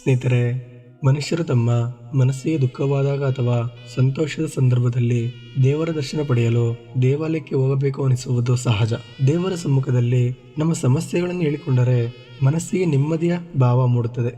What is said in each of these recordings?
ಸ್ನೇಹಿತರೆ, ಮನುಷ್ಯರು ತಮ್ಮ ಮನಸ್ಸಿಗೆ ದುಃಖವಾದಾಗ ಅಥವಾ ಸಂತೋಷದ ಸಂದರ್ಭದಲ್ಲಿ ದೇವರ ದರ್ಶನ ಪಡೆಯಲು ದೇವಾಲಯಕ್ಕೆ ಹೋಗಬೇಕು ಅನಿಸುವುದು ಸಹಜ. ದೇವರ ಸಮ್ಮುಖದಲ್ಲಿ ನಮ್ಮ ಸಮಸ್ಯೆಗಳನ್ನು ಹೇಳಿಕೊಂಡರೆ ಮನಸ್ಸಿಗೆ ನೆಮ್ಮದಿಯ ಭಾವ ಮೂಡುತ್ತದೆ.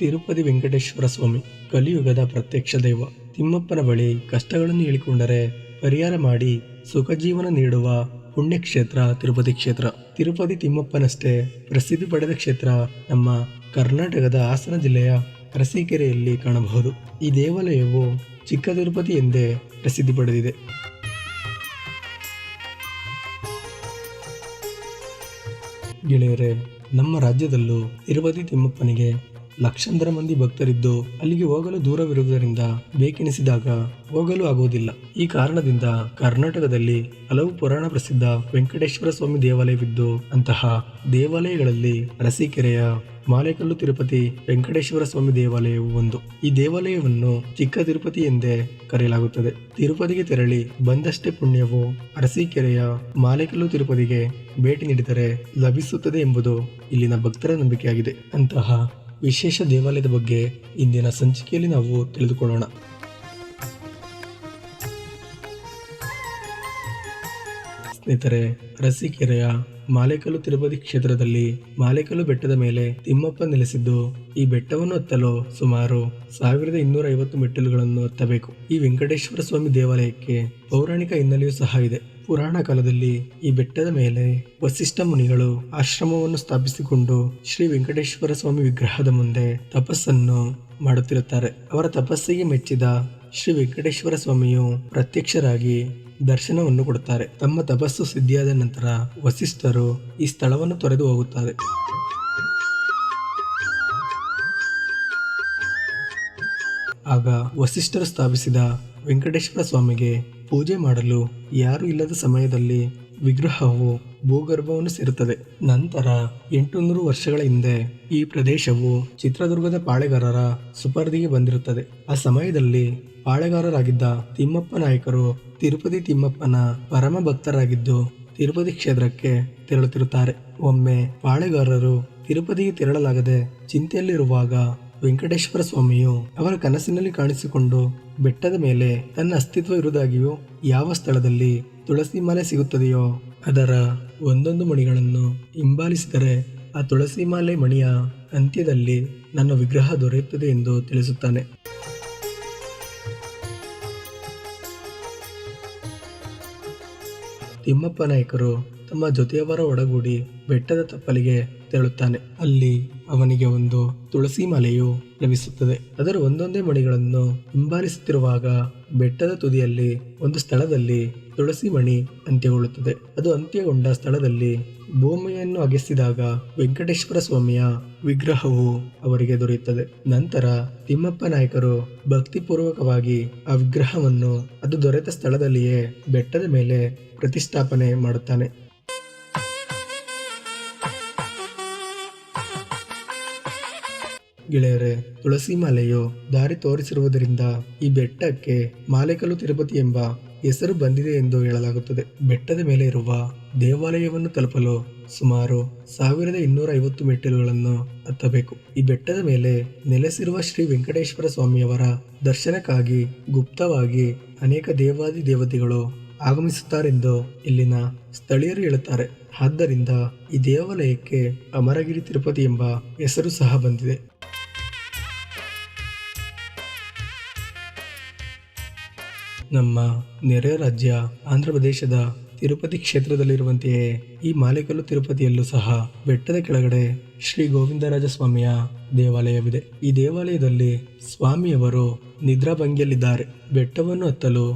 ತಿರುಪತಿ ವೆಂಕಟೇಶ್ವರ ಸ್ವಾಮಿ ಕಲಿಯುಗದ ಪ್ರತ್ಯಕ್ಷ ದೈವ. ತಿಮ್ಮಪ್ಪನ ಬಳಿ ಕಷ್ಟಗಳನ್ನು ಹೇಳಿಕೊಂಡರೆ ಪರಿಹಾರ ಮಾಡಿ ಸುಖ ಜೀವನ ನೀಡುವ ಪುಣ್ಯಕ್ಷೇತ್ರ ತಿರುಪತಿ ಕ್ಷೇತ್ರ. ತಿರುಪತಿ ತಿಮ್ಮಪ್ಪನಷ್ಟೇ ಪ್ರಸಿದ್ಧಿ ಪಡೆದ ಕ್ಷೇತ್ರ ನಮ್ಮ ಕರ್ನಾಟಕದ ಹಾಸನ ಜಿಲ್ಲೆಯ ಅರಸೀಕೆರೆಯಲ್ಲಿ ಕಾಣಬಹುದು. ಈ ದೇವಾಲಯವು ಚಿಕ್ಕ ತಿರುಪತಿ ಎಂದೇ ಪ್ರಸಿದ್ಧಿ ಪಡೆದಿದೆ. ಗೆಳೆಯರೇ, ನಮ್ಮ ರಾಜ್ಯದಲ್ಲೂ ತಿರುಪತಿ ತಿಮ್ಮಪ್ಪನಿಗೆ ಲಕ್ಷಾಂತರ ಮಂದಿ ಭಕ್ತರಿದ್ದು ಅಲ್ಲಿಗೆ ಹೋಗಲು ದೂರವಿರುವುದರಿಂದ ಬೇಕೆನಿಸಿದಾಗ ಹೋಗಲು ಆಗುವುದಿಲ್ಲ. ಈ ಕಾರಣದಿಂದ ಕರ್ನಾಟಕದಲ್ಲಿ ಹಲವು ಪುರಾಣ ಪ್ರಸಿದ್ಧ ವೆಂಕಟೇಶ್ವರ ಸ್ವಾಮಿ ದೇವಾಲಯವಿದ್ದು ಅಂತಹ ದೇವಾಲಯಗಳಲ್ಲಿ ಅರಸೀಕೆರೆಯ ಮಾಲೇಕಲ್ಲು ತಿರುಪತಿ ವೆಂಕಟೇಶ್ವರ ಸ್ವಾಮಿ ದೇವಾಲಯವು ಒಂದು. ಈ ದೇವಾಲಯವನ್ನು ಚಿಕ್ಕ ತಿರುಪತಿ ಎಂದೇ ಕರೆಯಲಾಗುತ್ತದೆ. ತಿರುಪತಿಗೆ ತೆರಳಿ ಬಂದಷ್ಟೇ ಪುಣ್ಯವು ಅರಸೀಕೆರೆಯ ಮಾಲೇಕಲ್ಲು ತಿರುಪತಿಗೆ ಭೇಟಿ ನೀಡಿದರೆ ಲಭಿಸುತ್ತದೆ ಎಂಬುದು ಇಲ್ಲಿನ ಭಕ್ತರ ನಂಬಿಕೆಯಾಗಿದೆ. ಅಂತಹ ವಿಶೇಷ ದೇವಾಲಯದ ಬಗ್ಗೆ ಇಂದಿನ ಸಂಚಿಕೆಯಲ್ಲಿ ನಾವು ತಿಳಿದುಕೊಳ್ಳೋಣ. ಸ್ನೇಹಿತರೆ, ಅರಸೀಕೆರೆಯ ಮಾಲೇಕಲ್ಲು ತಿರುಪತಿ ಕ್ಷೇತ್ರದಲ್ಲಿ ಮಾಲೇಕಲ್ಲು ಬೆಟ್ಟದ ಮೇಲೆ ತಿಮ್ಮಪ್ಪ ನೆಲೆಸಿದ್ದು ಈ ಬೆಟ್ಟವನ್ನು ಹತ್ತಲು ಸುಮಾರು 1250 ಮೆಟ್ಟಿಲುಗಳನ್ನು ಹತ್ತಬೇಕು. ಈ ವೆಂಕಟೇಶ್ವರ ಸ್ವಾಮಿ ದೇವಾಲಯಕ್ಕೆ ಪೌರಾಣಿಕ ಹಿನ್ನೆಲೆಯೂ ಸಹ ಇದೆ. ಪುರಾಣ ಕಾಲದಲ್ಲಿ ಈ ಬೆಟ್ಟದ ಮೇಲೆ ವಸಿಷ್ಠ ಮುನಿಗಳು ಆಶ್ರಮವನ್ನು ಸ್ಥಾಪಿಸಿಕೊಂಡು ಶ್ರೀ ವೆಂಕಟೇಶ್ವರ ಸ್ವಾಮಿ ವಿಗ್ರಹದ ಮುಂದೆ ತಪಸ್ಸನ್ನು ಮಾಡುತ್ತಿರುತ್ತಾರೆ. ಅವರ ತಪಸ್ಸಿಗೆ ಮೆಚ್ಚಿದ ಶ್ರೀ ವೆಂಕಟೇಶ್ವರ ಸ್ವಾಮಿಯು ಪ್ರತ್ಯಕ್ಷರಾಗಿ ದರ್ಶನವನ್ನು ಕೊಡುತ್ತಾರೆ. ತಮ್ಮ ತಪಸ್ಸು ಸಿದ್ಧಿಯಾದ ನಂತರ ವಸಿಷ್ಠರು ಈ ಸ್ಥಳವನ್ನು ತೊರೆದು ಹೋಗುತ್ತಾರೆ. ಆಗ ವಸಿಷ್ಠರು ಸ್ಥಾಪಿಸಿದ ವೆಂಕಟೇಶ್ವರ ಸ್ವಾಮಿಗೆ ಪೂಜೆ ಮಾಡಲು ಯಾರು ಇಲ್ಲದ ಸಮಯದಲ್ಲಿ ವಿಗ್ರಹವು ಭೂಗರ್ಭವನ್ನು ಸೇರುತ್ತದೆ. ನಂತರ 800 ವರ್ಷಗಳ ಹಿಂದೆ ಈ ಪ್ರದೇಶವು ಚಿತ್ರದುರ್ಗದ ಪಾಳೆಗಾರರ ಸುಪರ್ದಿಗೆ ಬಂದಿರುತ್ತದೆ. ಆ ಸಮಯದಲ್ಲಿ ಪಾಳೆಗಾರರಾಗಿದ್ದ ತಿಮ್ಮಪ್ಪ ನಾಯಕರು ತಿರುಪತಿ ತಿಮ್ಮಪ್ಪನ ಪರಮ ಭಕ್ತರಾಗಿದ್ದು ತಿರುಪತಿ ಕ್ಷೇತ್ರಕ್ಕೆ ತೆರಳುತ್ತಿರುತ್ತಾರೆ. ಒಮ್ಮೆ ಪಾಳೆಗಾರರು ತಿರುಪತಿಗೆ ತೆರಳಲಾಗದೆ ಚಿಂತೆಯಲ್ಲಿರುವಾಗ ವೆಂಕಟೇಶ್ವರ ಸ್ವಾಮಿಯು ಅವರ ಕನಸಿನಲ್ಲಿ ಕಾಣಿಸಿಕೊಂಡು ಬೆಟ್ಟದ ಮೇಲೆ ತನ್ನ ಅಸ್ತಿತ್ವ ಇರುವುದಾಗಿಯೂ ಯಾವ ಸ್ಥಳದಲ್ಲಿ ತುಳಸಿ ಮಾಲೆ ಸಿಗುತ್ತದೆಯೋ ಅದರ ಒಂದೊಂದು ಮಣಿಗಳನ್ನು ಹಿಂಬಾಲಿಸಿದರೆ ಆ ತುಳಸಿ ಮಾಲೆ ಮಣಿಯ ಅಂತ್ಯದಲ್ಲಿ ನನ್ನ ವಿಗ್ರಹ ದೊರೆಯುತ್ತದೆ ಎಂದು ತಿಳಿಸುತ್ತಾನೆ. ತಿಮ್ಮಪ್ಪ ನಾಯಕರು ತಮ್ಮ ಜೊತೆಯವರ ಒಡಗೂಡಿ ಬೆಟ್ಟದ ತಪ್ಪಲಿಗೆ ತೆರಳುತ್ತಾನೆ. ಅಲ್ಲಿ ಅವನಿಗೆ ಒಂದು ತುಳಸಿ ಮಾಲೆಯು ಲಭಿಸುತ್ತದೆ. ಅದರ ಒಂದೊಂದೇ ಮಣಿಗಳನ್ನು ಹಿಂಬಾಲಿಸುತ್ತಿರುವಾಗ ಬೆಟ್ಟದ ತುದಿಯಲ್ಲಿ ಒಂದು ಸ್ಥಳದಲ್ಲಿ ತುಳಸಿ ಮಣಿ ಅಂತ್ಯಗೊಳ್ಳುತ್ತದೆ. ಅದು ಅಂತ್ಯಗೊಂಡ ಸ್ಥಳದಲ್ಲಿ ಭೂಮಿಯನ್ನು ಅಗೆಸಿದಾಗ ವೆಂಕಟೇಶ್ವರ ಸ್ವಾಮಿಯ ವಿಗ್ರಹವು ಅವರಿಗೆ ದೊರೆಯುತ್ತದೆ. ನಂತರ ತಿಮ್ಮಪ್ಪ ನಾಯಕರು ಭಕ್ತಿಪೂರ್ವಕವಾಗಿ ಆ ವಿಗ್ರಹವನ್ನು ಅದು ದೊರೆತ ಸ್ಥಳದಲ್ಲಿಯೇ ಬೆಟ್ಟದ ಮೇಲೆ ಪ್ರತಿಷ್ಠಾಪನೆ ಮಾಡುತ್ತಾನೆ. ಗೆಳೆಯರೇ, ತುಳಸಿ ಮಾಲೆಯು ದಾರಿ ತೋರಿಸಿರುವುದರಿಂದ ಈ ಬೆಟ್ಟಕ್ಕೆ ಮಾಲೇಕಲ್ಲು ತಿರುಪತಿ ಎಂಬ ಹೆಸರು ಬಂದಿದೆ ಎಂದು ಹೇಳಲಾಗುತ್ತದೆ. ಬೆಟ್ಟದ ಮೇಲೆ ಇರುವ ದೇವಾಲಯವನ್ನು ತಲುಪಲು ಸುಮಾರು 1250 ಮೆಟ್ಟಿಲುಗಳನ್ನು ಹತ್ತಬೇಕು. ಈ ಬೆಟ್ಟದ ಮೇಲೆ ನೆಲೆಸಿರುವ ಶ್ರೀ ವೆಂಕಟೇಶ್ವರ ಸ್ವಾಮಿಯವರ ದರ್ಶನಕ್ಕಾಗಿ ಗುಪ್ತವಾಗಿ ಅನೇಕ ದೇವಾದಿ ದೇವತೆಗಳು ಆಗಮಿಸುತ್ತಾರೆಂದು ಇಲ್ಲಿನ ಸ್ಥಳೀಯರು ಹೇಳುತ್ತಾರೆ. ಆದ್ದರಿಂದ ಈ ದೇವಾಲಯಕ್ಕೆ ಅಮರಗಿರಿ ತಿರುಪತಿ ಎಂಬ ಹೆಸರು ಸಹ ಬಂದಿದೆ. ನಮ್ಮ ನೆರೆಯ ರಾಜ್ಯ ಆಂಧ್ರ ಪ್ರದೇಶದ ತಿರುಪತಿ ಕ್ಷೇತ್ರದಲ್ಲಿರುವಂತೆಯೇ ಈ ಮಾಲೇಕಲ್ಲು ತಿರುಪತಿಯಲ್ಲೂ ಸಹ ಬೆಟ್ಟದ ಕೆಳಗಡೆ ಶ್ರೀ ಗೋವಿಂದರಾಜ ಸ್ವಾಮಿಯ ದೇವಾಲಯವಿದೆ. ಈ ದೇವಾಲಯದಲ್ಲಿ ಸ್ವಾಮಿಯವರು ನಿದ್ರಾಭಂಗಿಯಲ್ಲಿದ್ದಾರೆ. ಬೆಟ್ಟವನ್ನು ಹತ್ತಲು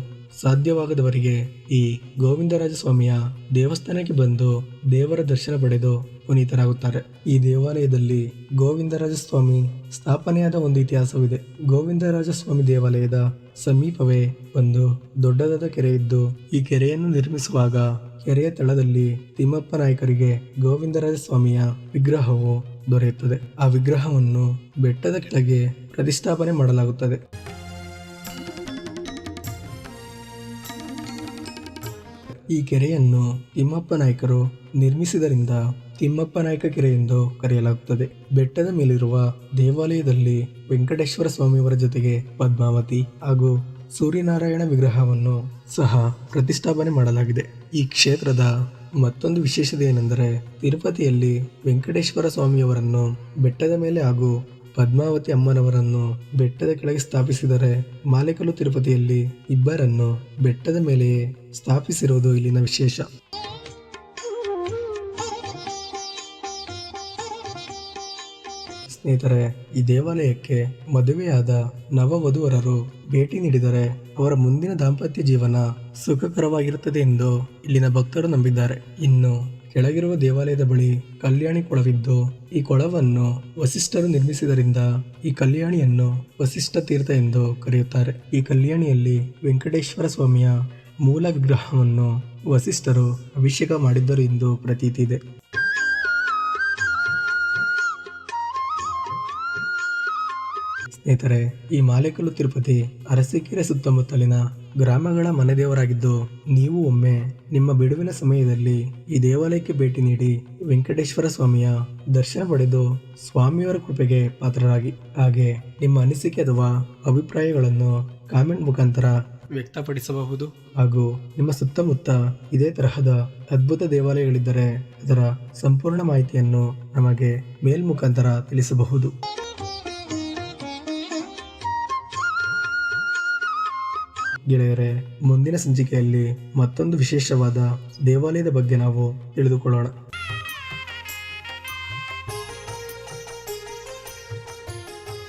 ಸಾಧ್ಯವಾಗದವರಿಗೆ ಈ ಗೋವಿಂದರಾಜ ಸ್ವಾಮಿಯ ದೇವಸ್ಥಾನಕ್ಕೆ ಬಂದು ದೇವರ ದರ್ಶನ ಪಡೆದು ಪುನೀತರಾಗುತ್ತಾರೆ. ಈ ದೇವಾಲಯದಲ್ಲಿ ಗೋವಿಂದರಾಜ ಸ್ವಾಮಿ ಸ್ಥಾಪನೆಯಾದ ಒಂದು ಇತಿಹಾಸವಿದೆ. ಗೋವಿಂದರಾಜ ಸ್ವಾಮಿ ದೇವಾಲಯದ ಸಮೀಪವೇ ಒಂದು ದೊಡ್ಡದಾದ ಕೆರೆ ಇದ್ದು ಈ ಕೆರೆಯನ್ನು ನಿರ್ಮಿಸುವಾಗ ಕೆರೆಯ ತಳದಲ್ಲಿ ತಿಮ್ಮಪ್ಪ ನಾಯಕರಿಗೆ ಗೋವಿಂದರಾಜ ಸ್ವಾಮಿಯ ವಿಗ್ರಹವು ದೊರೆಯುತ್ತದೆ. ಆ ವಿಗ್ರಹವನ್ನು ಬೆಟ್ಟದ ಕೆಳಗೆ ಪ್ರತಿಷ್ಠಾಪನೆ ಮಾಡಲಾಗುತ್ತದೆ. ಈ ಕೆರೆಯನ್ನು ತಿಮ್ಮಪ್ಪ ನಾಯಕರು ನಿರ್ಮಿಸಿದರಿಂದ ತಿಮ್ಮಪ್ಪ ನಾಯಕ ಕೆರೆ ಎಂದು ಕರೆಯಲಾಗುತ್ತದೆ. ಬೆಟ್ಟದ ಮೇಲಿರುವ ದೇವಾಲಯದಲ್ಲಿ ವೆಂಕಟೇಶ್ವರ ಸ್ವಾಮಿಯವರ ಜೊತೆಗೆ ಪದ್ಮಾವತಿ ಹಾಗೂ ಸೂರ್ಯನಾರಾಯಣ ವಿಗ್ರಹವನ್ನು ಸಹ ಪ್ರತಿಷ್ಠಾಪನೆ ಮಾಡಲಾಗಿದೆ. ಈ ಕ್ಷೇತ್ರದ ಮತ್ತೊಂದು ವಿಶೇಷತೆ ಏನೆಂದರೆ, ತಿರುಪತಿಯಲ್ಲಿ ವೆಂಕಟೇಶ್ವರ ಸ್ವಾಮಿಯವರನ್ನು ಬೆಟ್ಟದ ಮೇಲೆ ಹಾಗೂ ಪದ್ಮಾವತಿ ಅಮ್ಮನವರನ್ನು ಬೆಟ್ಟದ ಕೆಳಗೆ ಸ್ಥಾಪಿಸಿದರೆ, ಮಾಲೇಕಲ್ಲು ತಿರುಪತಿಯಲ್ಲಿ ಇಬ್ಬರನ್ನು ಬೆಟ್ಟದ ಮೇಲೆಯೇ ಸ್ಥಾಪಿಸಿರುವುದು ಇಲ್ಲಿನ ವಿಶೇಷ. ಸ್ನೇಹಿತರೆ, ಈ ದೇವಾಲಯಕ್ಕೆ ಮದುವೆಯಾದ ನವವಧುವರರು ಭೇಟಿ ನೀಡಿದರೆ ಅವರ ಮುಂದಿನ ದಾಂಪತ್ಯ ಜೀವನ ಸುಖಕರವಾಗಿರುತ್ತದೆ ಎಂದು ಇಲ್ಲಿನ ಭಕ್ತರು ನಂಬಿದ್ದಾರೆ. ಇನ್ನು ಕೆಳಗಿರುವ ದೇವಾಲಯದ ಬಳಿ ಕಲ್ಯಾಣಿ ಕೊಳವಿದ್ದು, ಈ ಕೊಳವನ್ನು ವಸಿಷ್ಠರು ನಿರ್ಮಿಸಿದರಿಂದ ಈ ಕಲ್ಯಾಣಿಯನ್ನು ವಸಿಷ್ಠ ತೀರ್ಥ ಎಂದು ಕರೆಯುತ್ತಾರೆ. ಈ ಕಲ್ಯಾಣಿಯಲ್ಲಿ ವೆಂಕಟೇಶ್ವರ ಸ್ವಾಮಿಯ ಮೂಲ ವಿಗ್ರಹವನ್ನು ವಸಿಷ್ಠರು ಅಭಿಷೇಕ ಮಾಡಿದ್ದರು ಎಂದು ಪ್ರತೀತಿ ಇದೆ. ಸ್ನೇಹಿತರೆ, ಈ ಮಾಲೇಕಲ್ಲು ತಿರುಪತಿ ಅರಸೀಕೆರೆ ಸುತ್ತಮುತ್ತಲಿನ ಗ್ರಾಮಗಳ ಮನೆದೇವರಾಗಿದ್ದು, ನೀವು ಒಮ್ಮೆ ನಿಮ್ಮ ಬಿಡುವಿನ ಸಮಯದಲ್ಲಿ ಈ ದೇವಾಲಯಕ್ಕೆ ಭೇಟಿ ನೀಡಿ ವೆಂಕಟೇಶ್ವರ ಸ್ವಾಮಿಯ ದರ್ಶನ ಪಡೆದು ಸ್ವಾಮಿಯವರ ಕೃಪೆಗೆ ಪಾತ್ರರಾಗಿ. ಹಾಗೆ ನಿಮ್ಮ ಅನಿಸಿಕೆ ಅಥವಾ ಅಭಿಪ್ರಾಯಗಳನ್ನು ಕಾಮೆಂಟ್ ಮುಖಾಂತರ ವ್ಯಕ್ತಪಡಿಸಬಹುದು. ಹಾಗೂ ನಿಮ್ಮ ಸುತ್ತಮುತ್ತ ಇದೇ ತರಹದ ಅದ್ಭುತ ದೇವಾಲಯಗಳಿದ್ದರೆ ಅದರ ಸಂಪೂರ್ಣ ಮಾಹಿತಿಯನ್ನು ನಮಗೆ ಮೇಲ್ ಮುಖಾಂತರ ತಿಳಿಸಬಹುದು. ಗೆಳೆಯರೇ, ಮುಂದಿನ ಸಂಚಿಕೆಯಲ್ಲಿ ಮತ್ತೊಂದು ವಿಶೇಷವಾದ ದೇವಾಲಯದ ಬಗ್ಗೆ ನಾವು ತಿಳಿದುಕೊಳ್ಳೋಣ.